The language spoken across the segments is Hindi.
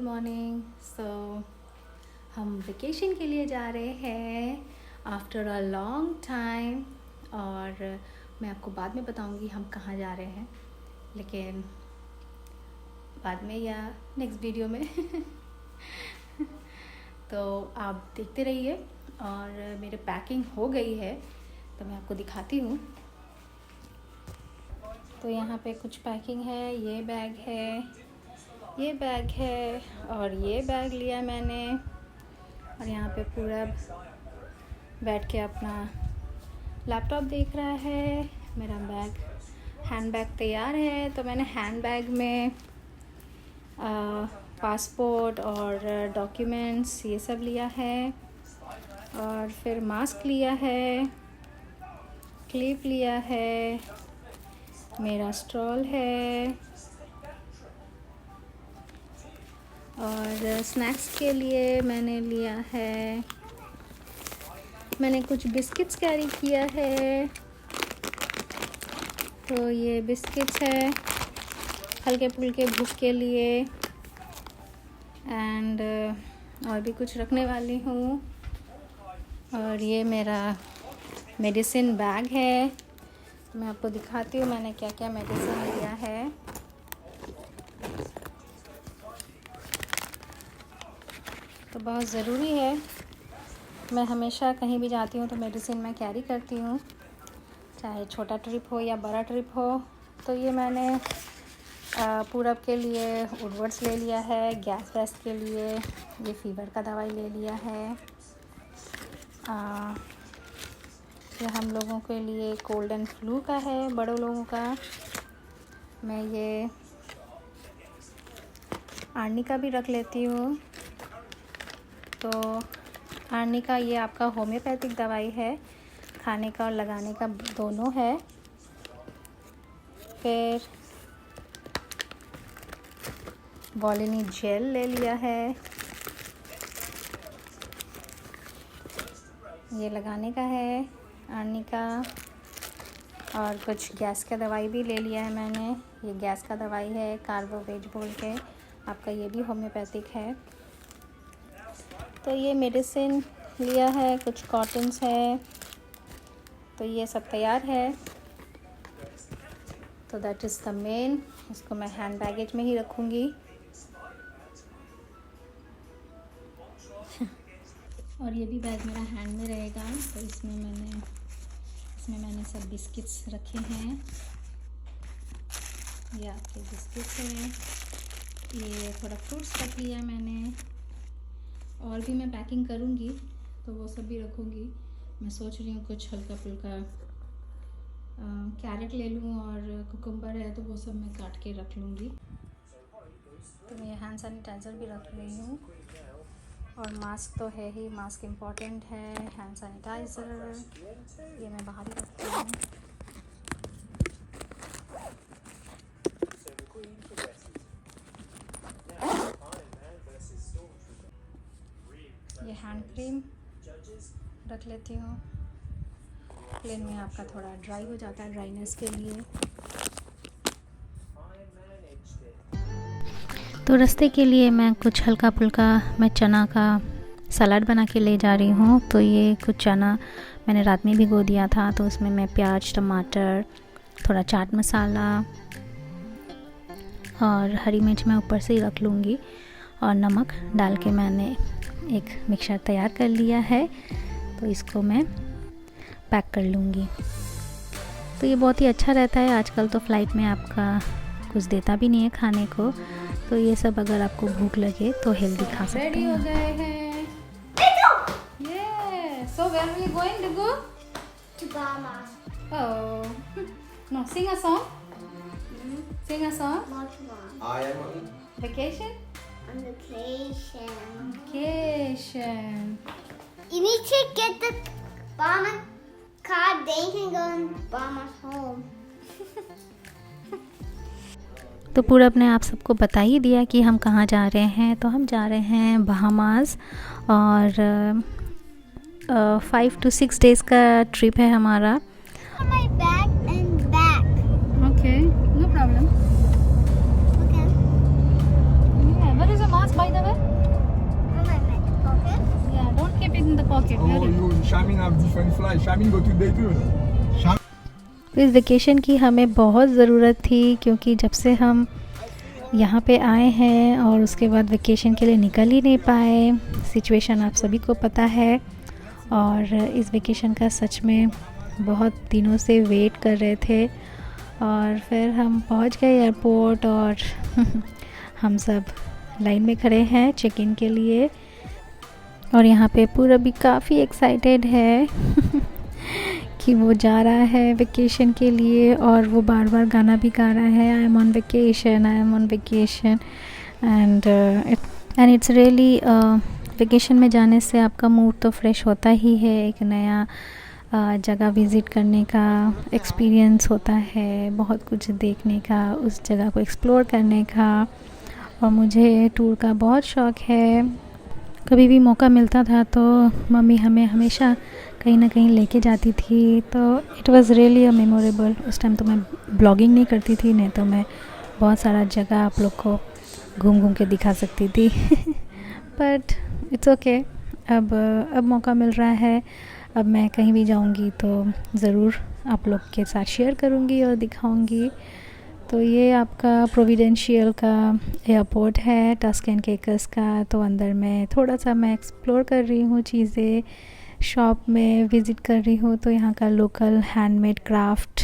मॉर्निंग। सो हम वेकेशन के लिए जा रहे हैं आफ्टर अ लॉन्ग टाइम, और मैं आपको बाद में बताऊंगी हम कहाँ जा रहे हैं, लेकिन बाद में या नेक्स्ट वीडियो में तो आप देखते रहिए। और मेरे पैकिंग हो गई है तो मैं आपको दिखाती हूँ। तो यहाँ पे कुछ पैकिंग है, ये बैग है, ये बैग है और ये बैग लिया मैंने। और यहाँ पे पूरा बैठ के अपना लैपटॉप देख रहा है। मेरा बैग, हैंड बैग तैयार है। तो मैंने हैंड बैग में पासपोर्ट और डॉक्यूमेंट्स ये सब लिया है, और फिर मास्क लिया है, क्लिप लिया है, मेरा स्ट्रॉल है, और स्नैक्स के लिए मैंने लिया है, मैंने कुछ बिस्किट्स कैरी किया है। तो ये बिस्किट्स है हल्के फुल्के भूख के लिए, एंड और भी कुछ रखने वाली हूँ। और ये मेरा मेडिसिन बैग है। मैं आपको दिखाती हूँ मैंने क्या क्या मेडिसिन लिया है। तो बहुत ज़रूरी है, मैं हमेशा कहीं भी जाती हूँ तो मेडिसिन मैं कैरी करती हूँ, चाहे छोटा ट्रिप हो या बड़ा ट्रिप हो। तो ये मैंने पूरब के लिए वुडवर्ड्स ले लिया है, गैस वेस्ट के लिए ये फीवर का दवाई ले लिया है, ये हम लोगों के लिए कोल्ड एंड फ्लू का है, बड़ों लोगों का। मैं ये आर्निका भी रख लेती हूँ। तो आर्निका ये आपका होम्योपैथिक दवाई है, खाने का और लगाने का दोनों है। फिर वोलिनी जेल ले लिया है, ये लगाने का है आर्निका। और कुछ गैस का दवाई भी ले लिया है मैंने, ये गैस का दवाई है कार्बोवेज बोल के, आपका ये भी होम्योपैथिक है। तो ये मेडिसिन लिया है, कुछ कॉटन्स है। तो ये सब तैयार है। तो दैट इज़ द मेन। इसको मैं हैंड बैगेज में ही रखूँगी। और ये भी बैग मेरा हैंड में रहेगा। तो इसमें मैंने सब बिस्किट्स रखे हैं। ये आपके बिस्किट्स हैं, ये थोड़ा फ्रूट्स रख लिया मैंने। और भी मैं पैकिंग करूँगी तो वो सब भी रखूँगी। मैं सोच रही हूँ कुछ हल्का फुल्का कैरेट ले लूँ, और कुकुम्बर है तो वो सब मैं काट के रख लूँगी। तो मैं हैंड सैनिटाइज़र भी रख रही हूँ, और मास्क तो है ही, मास्क इम्पॉर्टेंट है। हैंड सैनिटाइज़र ये मैं बाहर ही रखती हूँ। ये हैंड क्रीम रख लेती हूँ, प्लेन में आपका थोड़ा ड्राई हो जाता है, ड्राइनेस के लिए। तो रास्ते के लिए मैं कुछ हल्का फुल्का मैं चना का सलाद बना के ले जा रही हूँ। तो ये कुछ चना मैंने रात में भिगो दिया था, तो उसमें मैं प्याज, टमाटर, थोड़ा चाट मसाला और हरी मिर्च मैं ऊपर से ही रख लूँगी, और नमक डाल के मैंने एक मिक्सचर तैयार कर लिया है। तो इसको मैं पैक कर लूँगी। तो ये बहुत ही अच्छा रहता है। आजकल तो फ़्लाइट में आपका कुछ देता भी नहीं है खाने को, तो ये सब अगर आपको भूख लगे तो हेल्दी खा सकते हैं। रेडी हो गए हैं। Yes. So where are we going to go? To Bahamas. Oh. No, sing a song. Sing a song. Not one. I am on Vacation. On vacation. Vacation. You need to get the Bahamas card, then you can go in Bahamas home. तो पूरा अपने आप सबको बता ही दिया कि हम कहाँ जा रहे हैं। तो हम जा रहे हैं बहामास, और 5 to 6 डेज़ का ट्रिप है हमारा। My bag and back. Okay, no problem. Okay. Yeah, where is the mask by the Okay, Oh, you, Shamin have different flights. Shamin go to Dayton. तो इस वेकेशन की हमें बहुत ज़रूरत थी, क्योंकि जब से हम यहाँ पे आए हैं और उसके बाद वेकेशन के लिए निकल ही नहीं पाए। सिचुएशन आप सभी को पता है, और इस वेकेशन का सच में बहुत दिनों से वेट कर रहे थे। और फिर हम पहुँच गए एयरपोर्ट, और हम सब लाइन में खड़े हैं चेक इन के लिए। और यहाँ पे पूरा भी काफ़ी एक्साइटेड है कि वो जा रहा है वेकेशन के लिए, और वो बार बार गाना भी गा रहा है, I am on vacation, I am on vacation. And it's really, vacation में जाने से आपका मूड तो फ्रेश होता ही है, एक नया जगह विज़िट करने का एक्सपीरियंस होता है, बहुत कुछ देखने का, उस जगह को एक्सप्लोर करने का। और मुझे टूर का बहुत शौक़ है। कभी भी मौका मिलता था तो मम्मी हमें हमेशा कहीं ना कहीं लेके जाती थी, तो it was really a memorable. उस टाइम तो मैं ब्लॉगिंग नहीं करती थी, नहीं तो मैं बहुत सारा जगह आप लोग को घूम घूम के दिखा सकती थी बट इट्स ओके, अब मौका मिल रहा है। अब मैं कहीं भी जाऊंगी तो ज़रूर आप लोग के साथ शेयर करूंगी और दिखाऊंगी। तो ये आपका प्रोविडेंशियल का एयरपोर्ट है, टस्कन केकस का। तो अंदर में थोड़ा सा मैं एक्सप्लोर कर रही हूँ चीज़ें, शॉप में विज़िट कर रही हूँ। तो यहाँ का लोकल हैंडमेड क्राफ्ट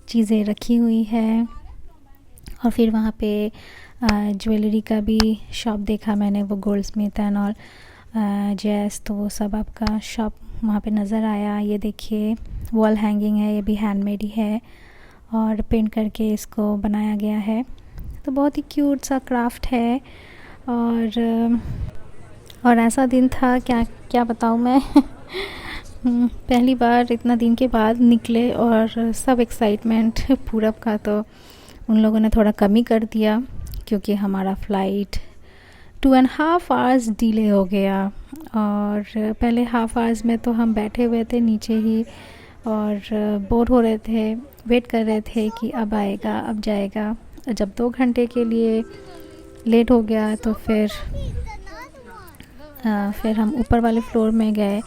चीज़ें रखी हुई है। और फिर वहाँ पे ज्वेलरी का भी शॉप देखा मैंने, वो गोल्ड स्मिथ एंड और जैस, तो वो सब आपका शॉप वहाँ पे नज़र आया। ये देखिए वॉल हैंगिंग है, ये भी हैंडमेड ही है और पेंट करके इसको बनाया गया है। तो बहुत ही क्यूट सा क्राफ्ट है। और ऐसा दिन था, क्या बताऊँ मैं पहली बार इतना दिन के बाद निकले, और सब एक्साइटमेंट पूरब का तो उन लोगों ने थोड़ा कम ही कर दिया, क्योंकि हमारा फ़्लाइट 2.5 आवर्स डिले हो गया। और पहले हाफ आवर्स में तो हम बैठे हुए थे नीचे ही और बोर हो रहे थे, वेट कर रहे थे कि अब आएगा, अब जाएगा। जब 2 घंटे के लिए लेट हो गया तो फिर हम ऊपर वाले फ्लोर में गए।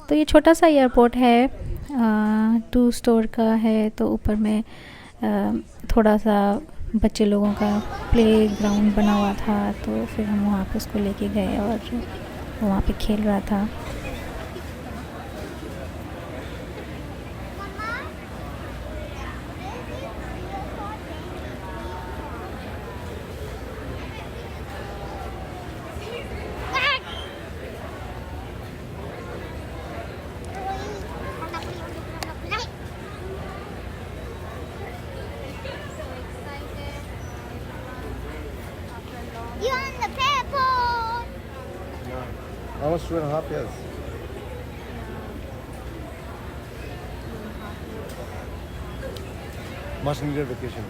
तो ये छोटा सा एयरपोर्ट है, 2 स्टोर का है। तो ऊपर में थोड़ा सा बच्चे लोगों का प्ले ग्राउंड बना हुआ था, तो फिर हम वहाँ पे उसको लेके गए और वो वहाँ पे खेल रहा था। You're on the airport. Almost 2.5 years. Much needed vacation.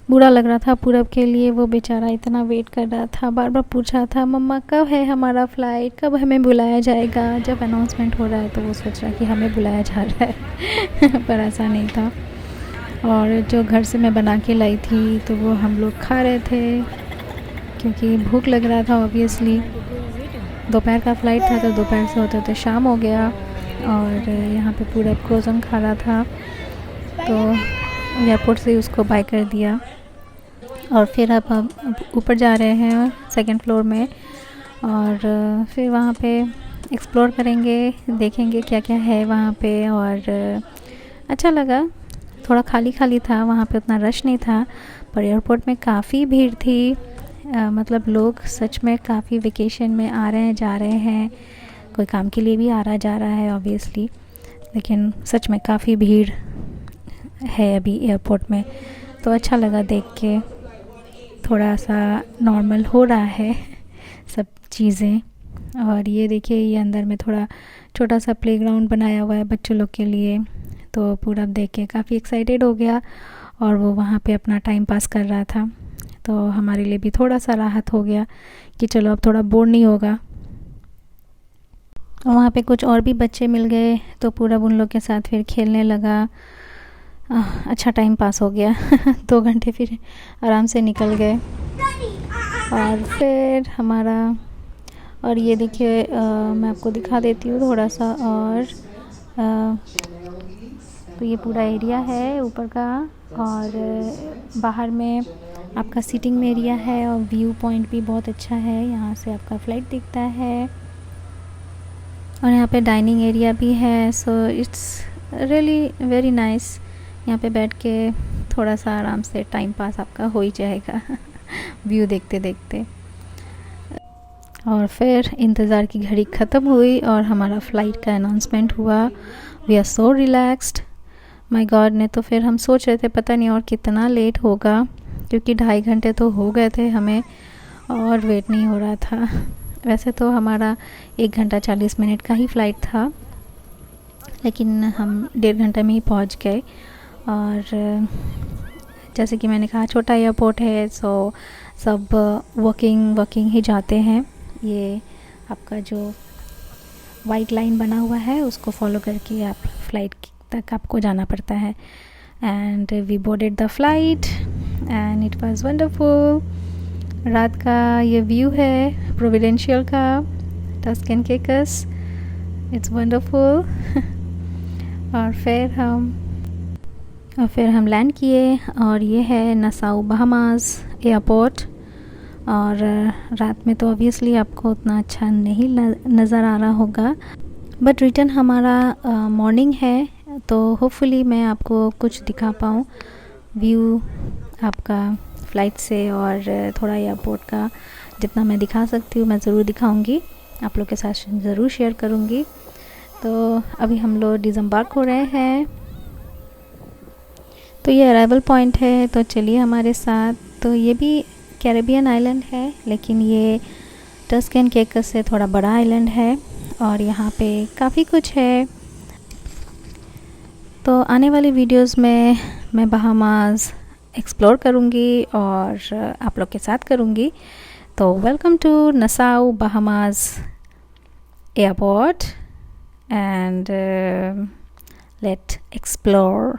बुरा लग रहा था पूरब के लिए, वो बेचारा इतना वेट कर रहा था, बार बार पूछ रहा था मम्मा कब है हमारा फ़्लाइट, कब हमें बुलाया जाएगा। जब अनाउंसमेंट हो रहा है तो वो सोच रहा है कि हमें बुलाया जा रहा है पर ऐसा नहीं था। और जो घर से मैं बना के लाई थी तो वो हम लोग खा रहे थे, क्योंकि भूख लग रहा था ऑब्वियसली। दोपहर का फ़्लाइट था तो दोपहर से होते होते शाम हो गया। और यहाँ पे पूरा क्रोज़न खा रहा था, तो एयरपोर्ट से उसको बाय कर दिया। और फिर अब हम ऊपर जा रहे हैं 2nd फ्लोर में, और फिर वहाँ पे एक्सप्लोर करेंगे, देखेंगे क्या क्या है वहाँ पे। और अच्छा लगा, थोड़ा खाली खाली था, वहाँ पे उतना रश नहीं था, पर एयरपोर्ट में काफ़ी भीड़ थी। मतलब लोग सच में काफ़ी वेकेशन में आ रहे हैं, जा रहे हैं, कोई काम के लिए भी आ रहा जा रहा है ऑब्वियसली, लेकिन सच में काफ़ी भीड़ है अभी एयरपोर्ट में। तो अच्छा लगा देख के, थोड़ा सा नॉर्मल हो रहा है सब चीज़ें। और ये देखिए, ये अंदर में थोड़ा छोटा सा प्लेग्राउंड बनाया हुआ है बच्चों लोग के लिए। तो पूरा देख के काफ़ी एक्साइटेड हो गया, और वो वहाँ पे अपना टाइम पास कर रहा था। तो हमारे लिए भी थोड़ा सा राहत हो गया कि चलो अब थोड़ा बोर नहीं होगा। वहाँ पे कुछ और भी बच्चे मिल गए, तो पूरा उन लोग के साथ फिर खेलने लगा। अच्छा टाइम पास हो गया 2 घंटे फिर आराम से निकल गए। और फिर हमारा, और ये देखिए मैं आपको दिखा देती हूँ थोड़ा सा और तो ये पूरा एरिया है ऊपर का, और बाहर में आपका सीटिंग एरिया है और व्यू पॉइंट भी बहुत अच्छा है, यहाँ से आपका फ्लाइट दिखता है। और यहाँ पे डाइनिंग एरिया भी है, so it's really very nice. यहाँ पे बैठ के थोड़ा सा आराम से टाइम पास आपका हो ही जाएगा व्यू देखते देखते। और फिर इंतज़ार की घड़ी ख़त्म हुई और हमारा फ़्लाइट का अनाउंसमेंट हुआ। We are so relaxed, my god. ने तो फिर हम सोच रहे थे पता नहीं और कितना लेट होगा, क्योंकि 2.5 घंटे तो हो गए थे हमें और वेट नहीं हो रहा था। वैसे तो हमारा 1 घंटा 40 मिनट का ही फ़्लाइट था, लेकिन हम 1.5 घंटे में ही पहुंच गए। और जैसे कि मैंने कहा छोटा एयरपोर्ट है, सो सब वर्किंग ही जाते हैं। ये आपका जो वाइट लाइन बना हुआ है उसको फॉलो करके आप फ्लाइट तक आपको जाना पड़ता है। And we boarded the flight and it was wonderful. रात का ये व्यू है प्रोविडेंशियल का, Turks and Caicos, it's wonderful. और फिर हम लैंड किए और ये है नसाउ बहामास एयरपोर्ट। और रात में तो ऑब्वियसली आपको उतना अच्छा नहीं नज़र आ रहा होगा, बट रिटर्न हमारा मॉर्निंग है, तो होपफुली मैं आपको कुछ दिखा पाऊँ व्यू आपका फ़्लाइट से, और थोड़ा एयरपोर्ट का जितना मैं दिखा सकती हूँ मैं ज़रूर दिखाऊंगी, आप लोग के साथ ज़रूर शेयर करूँगी। तो अभी हम लोग डिसम्बार्क हो रहे हैं, तो ये अराइवल पॉइंट है, तो चलिए हमारे साथ। तो ये भी कैरेबियन आइलैंड है, लेकिन ये टस्क एंड केकस से थोड़ा बड़ा आइलैंड है और यहाँ पे काफ़ी कुछ है। तो आने वाली वीडियोस में मैं बहामास एक्सप्लोर करूँगी और आप लोग के साथ करूँगी। तो welcome to Nassau Bahamas airport and let explore.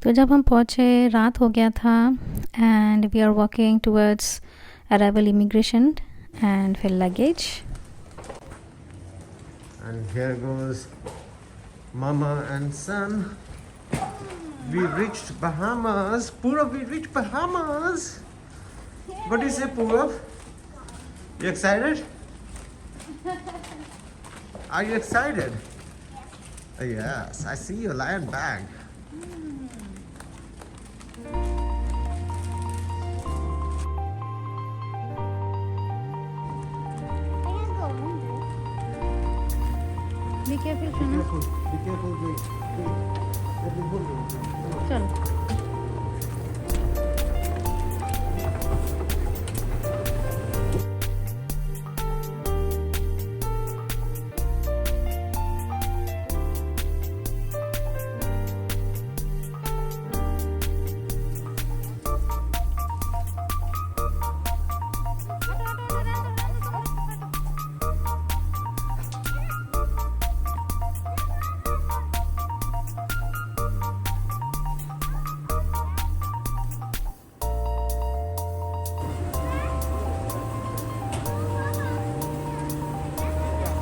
तो जब हम पहुँचे रात हो गया था and we are walking towards arrival immigration and फिर luggage. And here goes Mama and son. We reached Bahamas. Purav, we reached Bahamas. What do you say, Purav? You excited? Are you excited? Yes, I see your lion bag. Be careful, Be careful, wait. Let me hold you. चलो।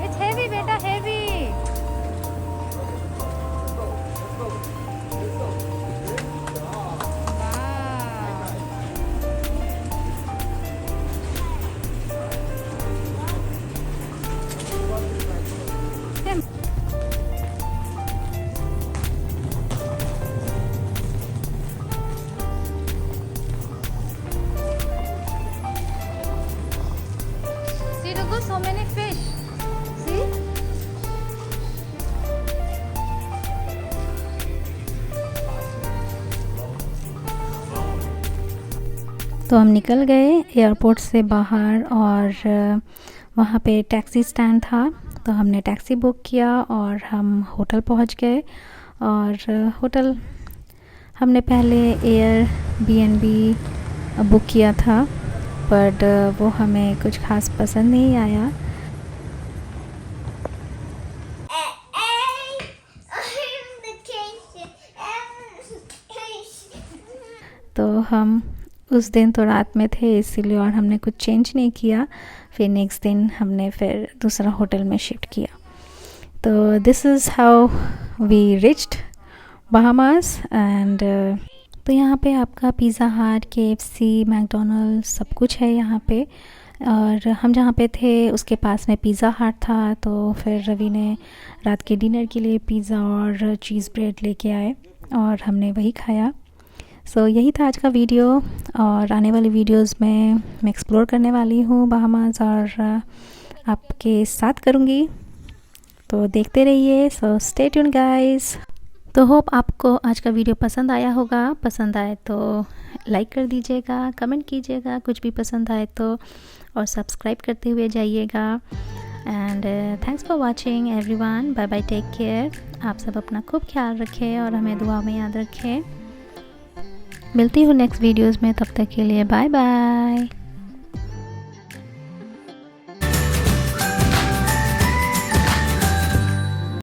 It's heavy, beta, heavy. See, Raghu, so many fish. See? तो हम निकल गए एयरपोर्ट से बाहर और वहाँ पे टैक्सी स्टैंड था, तो हमने टैक्सी बुक किया और हम होटल पहुँच गए। और होटल हमने पहले एयरबीएनबी बुक किया था, बट वो हमें कुछ ख़ास पसंद नहीं आया। तो हम उस दिन तो रात में थे इसीलिए, और हमने कुछ चेंज नहीं किया। फिर नेक्स्ट दिन हमने फिर दूसरा होटल में शिफ्ट किया। तो this is how we reached Bahamas. And तो यहाँ पे आपका पिज़्ज़ा हट, KFC, मैकडोनल्ड्स सब कुछ है यहाँ पे। और हम जहाँ पे थे उसके पास में पिज़्ज़ा हट था, तो फिर रवि ने रात के डिनर के लिए पिज़्ज़ा और चीज़ ब्रेड लेके आए और हमने वही खाया। सो यही था आज का वीडियो, और आने वाली वीडियोस में मैं एक्सप्लोर करने वाली हूँ बहामास और आपके साथ करूँगी, तो देखते रहिए। So stay tune guys. तो होप आपको आज का वीडियो पसंद आया होगा। पसंद आए तो लाइक कर दीजिएगा, कमेंट कीजिएगा कुछ भी पसंद आए तो, और सब्सक्राइब करते हुए जाइएगा। And thanks for watching everyone. Bye bye, take care. आप सब अपना खूब ख्याल रखें और हमें दुआ में याद रखें। मिलती हूँ नेक्स्ट वीडियोज़ में, तब तक के लिए बाय बाय।